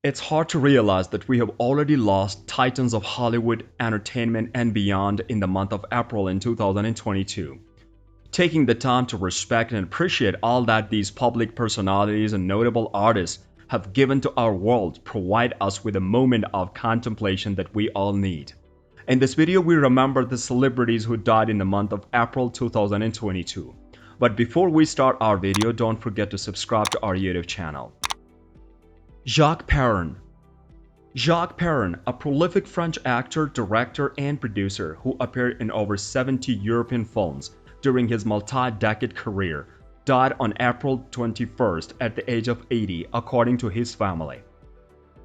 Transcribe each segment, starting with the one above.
It's hard to realize that we have already lost titans of Hollywood, entertainment, and beyond in the month of April in 2022. Taking the time to respect and appreciate all that these public personalities and notable artists have given to our world provide us with a moment of contemplation that we all need. In this video, we remember the celebrities who died in the month of April 2022. But before we start our video, don't forget to subscribe to our YouTube channel. Jacques Perrin. Jacques Perrin, a prolific French actor, director, and producer who appeared in over 70 European films during his multi-decade career, died on April 21st at the age of 80, according to his family.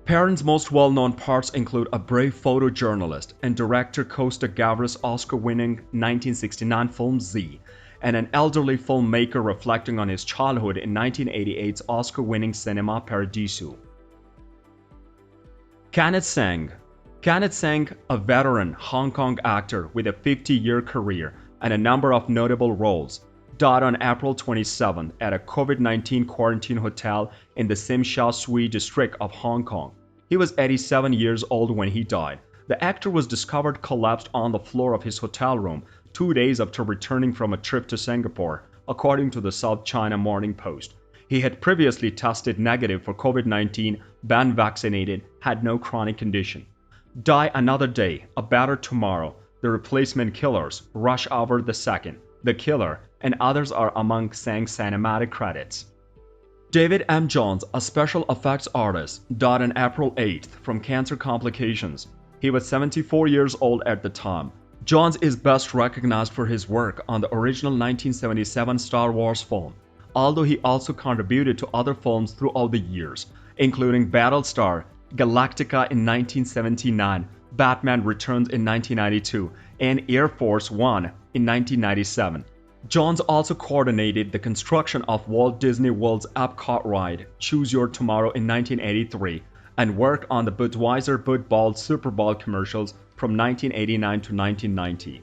Perrin's most well-known parts include a brave photojournalist and director 𝐥𝐤𝐤𝐤's Oscar-winning 1969 film Z, and an elderly filmmaker reflecting on his childhood in 1988's Oscar-winning cinema Paradiso. Kenneth Tsang. Kenneth Tsang, a veteran Hong Kong actor with a 50-year career and a number of notable roles, died on April 27 at a COVID-19 quarantine hotel in the Sim Sha Tsui district of Hong Kong. He was 87 years old when he died. The actor was discovered collapsed on the floor of his hotel room 2 days after returning from a trip to Singapore, according to the South China Morning Post. He had previously tested negative for COVID-19, been vaccinated, had no chronic condition. Die Another Day, A Better Tomorrow, The Replacement Killers, Rush Hour the Second, The Killer, and others are among Tsang's cinematic credits. David M. Jones, a special effects artist, died on April 8th from cancer complications. He was 74 years old at the time. Jones is best recognized for his work on the original 1977 Star Wars film, although he also contributed to other films throughout the years, including Battlestar Galactica in 1979, Batman Returns in 1992, and Air Force One in 1997. Jones also coordinated the construction of Walt Disney World's Epcot ride, Choose Your Tomorrow in 1983, and worked on the Budweiser-Bud Super Bowl commercials from 1989 to 1990.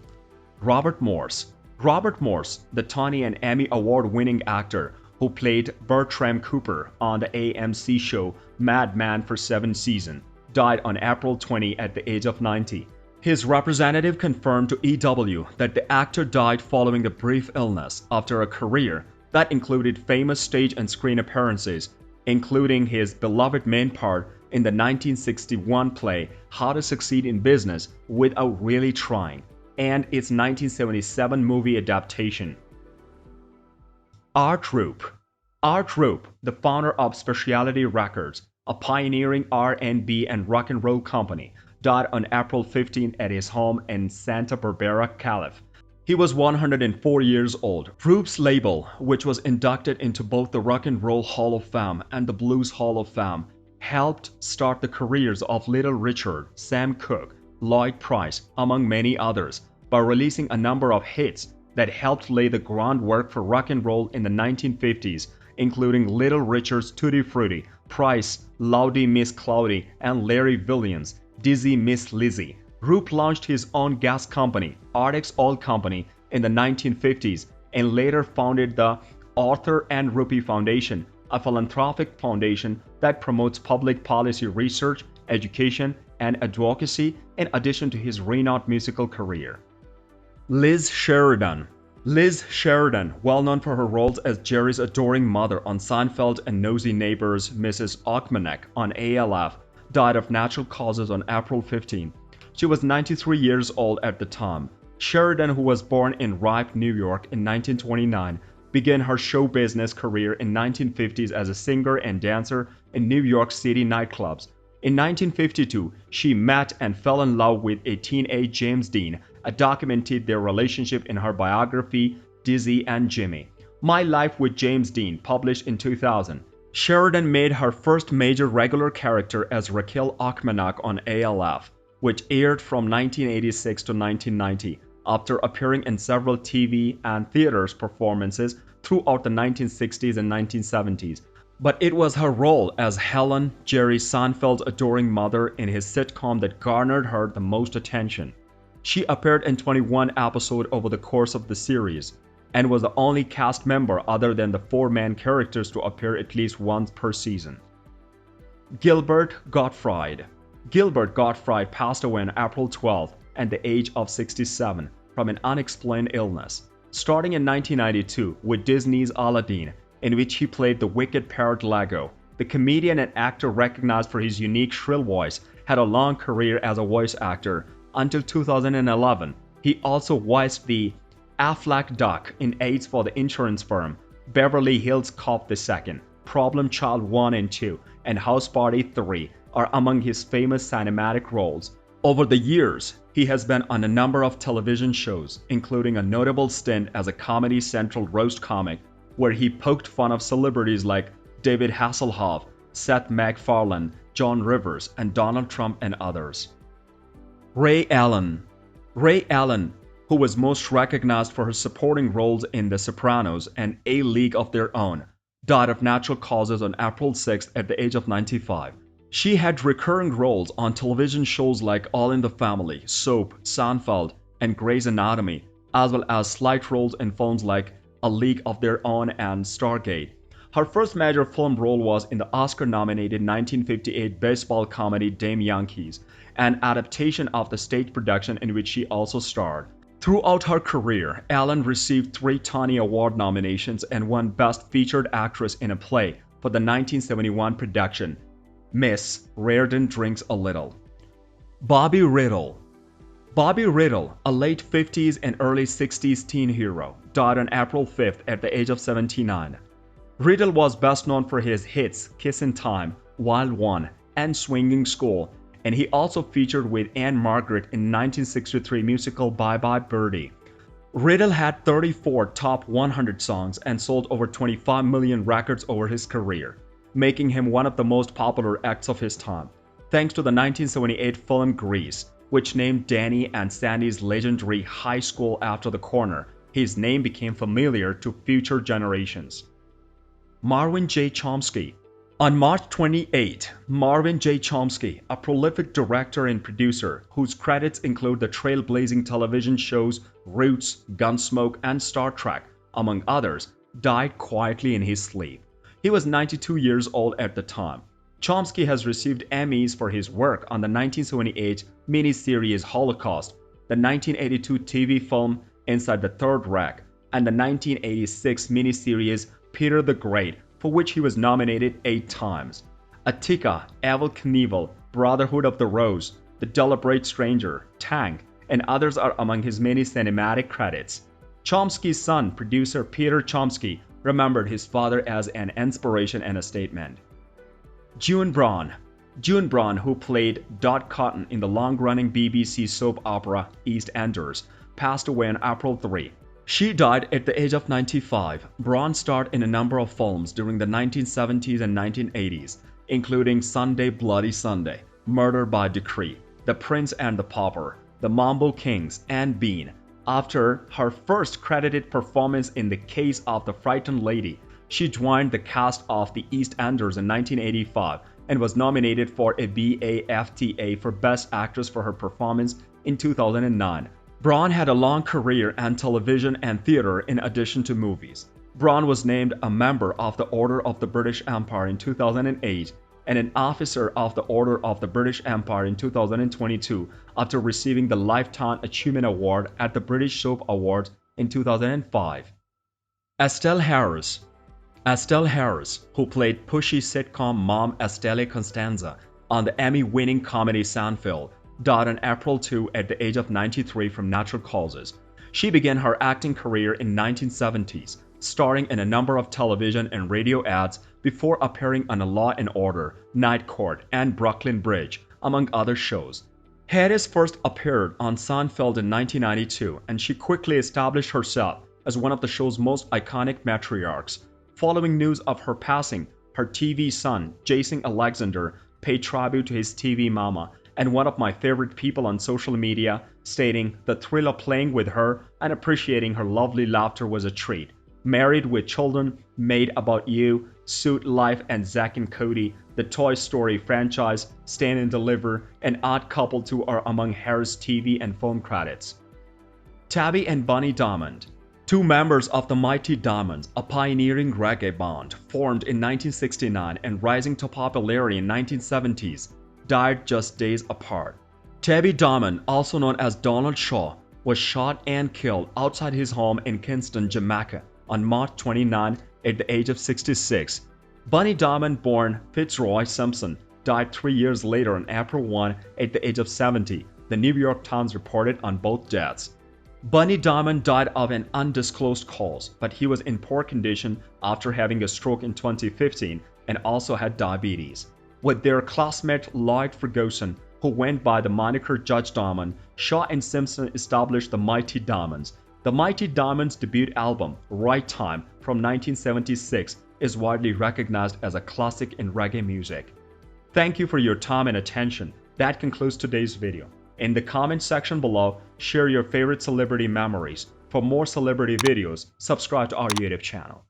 Robert Morse. Robert Morse, the Tony and Emmy Award-winning actor who played Bertram Cooper on the AMC show Mad Men for 7 seasons, died on April 20 at the age of 90. His representative confirmed to EW that the actor died following a brief illness after a career that included famous stage and screen appearances, including his beloved main part in the 1961 play How to Succeed in Business Without Really Trying, and its 1977 movie adaptation. Art Rupe. Art Rupe, the founder of Specialty Records, a pioneering R&B and rock and roll company, died on April 15 at his home in Santa Barbara, Calif. He was 104 years old. Rupe's label, which was inducted into both the Rock and Roll Hall of Fame and the Blues Hall of Fame, helped start the careers of Little Richard, Sam Cooke, Lloyd Price, among many others, by releasing a number of hits that helped lay the groundwork for rock and roll in the 1950s, including Little Richard's Tutti Frutti, Price, Loudy Miss Cloudy, and Larry Williams' Dizzy Miss Lizzy. Rupe launched his own gas company, Arctic's Oil Company, in the 1950s and later founded the Arthur and Rupe Foundation, a philanthropic foundation that promotes public policy research, education, and advocacy in addition to his renowned musical career. Liz Sheridan. Liz Sheridan, well known for her roles as Jerry's adoring mother on Seinfeld and Nosy Neighbors Mrs. 𝐤𝐸𝐸 on ALF, died of natural causes on April 15. She was 93 years old at the time. Sheridan, who was born in Rupe, New York in 1929, began her show business career in 1950s as a singer and dancer in New York City nightclubs. In 1952, she met and fell in love with a teenage James Dean, documented their relationship in her biography, Dizzy and Jimmy. My Life with James Dean, published in 2000. Sheridan made her first major regular character as Raquel 𝐤𝐸𝐸 on ALF, which aired from 1986 to 1990, after appearing in several TV and theaters performances throughout the 1960s and 1970s. But it was her role as Helen, Jerry Seinfeld's adoring mother in his sitcom that garnered her the most attention. She appeared in 21 episodes over the course of the series, and was the only cast member other than the 4 main characters to appear at least once per season. Gilbert Gottfried. Gilbert Gottfried passed away on April 12 at the age of 67 from an unexplained illness. Starting in 1992 with Disney's Aladdin, in which he played the wicked parrot Lego, the comedian and actor recognized for his unique shrill voice had a long career as a voice actor. Until 2011, he also voiced the Aflac Duck in ads for the insurance firm Beverly Hills Cop 2, Problem Child 1 and 2, and House Party 3 are among his famous cinematic roles. Over the years, he has been on a number of television shows, including a notable stint as a Comedy Central roast comic, where he poked fun of celebrities like David Hasselhoff, Seth MacFarlane, Joan Rivers, and Donald Trump and others. Rae Allen. Rae Allen, who was most recognized for her supporting roles in The Sopranos and A League of Their Own, died of natural causes on April 6 at the age of 95. She had recurring roles on television shows like All in the Family, Soap, Seinfeld, and Grey's Anatomy, as well as slight roles in films like A League of Their Own and Stargate. Her first major film role was in the Oscar-nominated 1958 baseball comedy Damn Yankees, an adaptation of the stage production in which she also starred. Throughout her career, Allen received 3 Tony Award nominations and won Best Featured Actress in a Play for the 1971 production, Miss Reardon Drinks a Little. Bobby Rydell. Bobby Rydell, a late 50s and early 60s teen hero, died on April 5th at the age of 79. Rydell was best known for his hits Kissin' Time, Wild One, and Swinging School, and he also featured with Anne Margaret in 1963 musical Bye Bye Birdie. Rydell had 34 top 100 songs and sold over 25 million records over his career, making him one of the most popular acts of his time. Thanks to the 1978 film Grease, which named Danny and Sandy's legendary high school after the corner, his name became familiar to future generations. Marvin J. Chomsky. On March 28, Marvin J. Chomsky, a prolific director and producer whose credits include the trailblazing television shows Roots, Gunsmoke, and Star Trek, among others, died quietly in his sleep. He was 92 years old at the time. Chomsky has received Emmys for his work on the 1978 miniseries Holocaust, the 1982 TV film Inside the Third Reich, and the 1986 miniseries Peter the Great, for which he was nominated 8 times. Attica, Evel Knievel, Brotherhood of the Rose, The Deliberate Stranger, Tank, and others are among his many cinematic credits. Chomsky's son, producer Peter Chomsky, remembered his father as an inspiration and a statement. June Braun. June Braun, who played Dot Cotton in the long-running BBC soap opera EastEnders, passed away on April 3. She died at the age of 95. Braun starred in a number of films during the 1970s and 1980s, including Sunday Bloody Sunday, Murder by Decree, The Prince and the Pauper, The Mambo Kings, and Bean. After her first credited performance in The Case of the Frightened Lady, she joined the cast of The EastEnders in 1985 and was nominated for a BAFTA for Best Actress for her performance in 2009. Braun had a long career in television and theater in addition to movies. Braun was named a member of the Order of the British Empire in 2008 and an officer of the Order of the British Empire in 2022 after receiving the Lifetime Achievement Award at the British Soap Awards in 2005. Estelle Harris. Estelle Harris, who played pushy sitcom mom Estelle Costanza on the Emmy-winning comedy Seinfeld, died on April 2 at the age of 93 from natural causes. She began her acting career in 1970s, starring in a number of television and radio ads before appearing on Law & Order, Night Court, and Brooklyn Bridge, among other shows. Harris first appeared on Seinfeld in 1992, and she quickly established herself as one of the show's most iconic matriarchs. Following news of her passing, her TV son, Jason Alexander, paid tribute to his TV mama, and one of my favorite people on social media, stating the thrill of playing with her and appreciating her lovely laughter was a treat. Married with children, Made About You, Suit Life and Zack and Cody, the Toy Story franchise, Stand and Deliver, and Odd Couple 2 are among Harris' TV and film credits. Tabby and Bunny Diamond. Two members of the Mighty Diamonds, a pioneering reggae band formed in 1969 and rising to popularity in 1970s, died just days apart. Tabby Diamond, also known as Donald Shaw, was shot and killed outside his home in Kingston, Jamaica on March 29 at the age of 66. Bunny Diamond, born Fitzroy Simpson, died 3 years later on April 1 at the age of 70, the New York Times reported on both deaths. Bunny Diamond died of an undisclosed cause, but he was in poor condition after having a stroke in 2015 and also had diabetes. With their classmate Lloyd Ferguson, who went by the moniker Judge Diamond, Shaw and Simpson established the Mighty Diamonds. The Mighty Diamonds' debut album, Right Time, from 1976, is widely recognized as a classic in reggae music. Thank you for your time and attention. That concludes today's video. In the comment section below, share your favorite celebrity memories. For more celebrity videos, subscribe to our YouTube channel.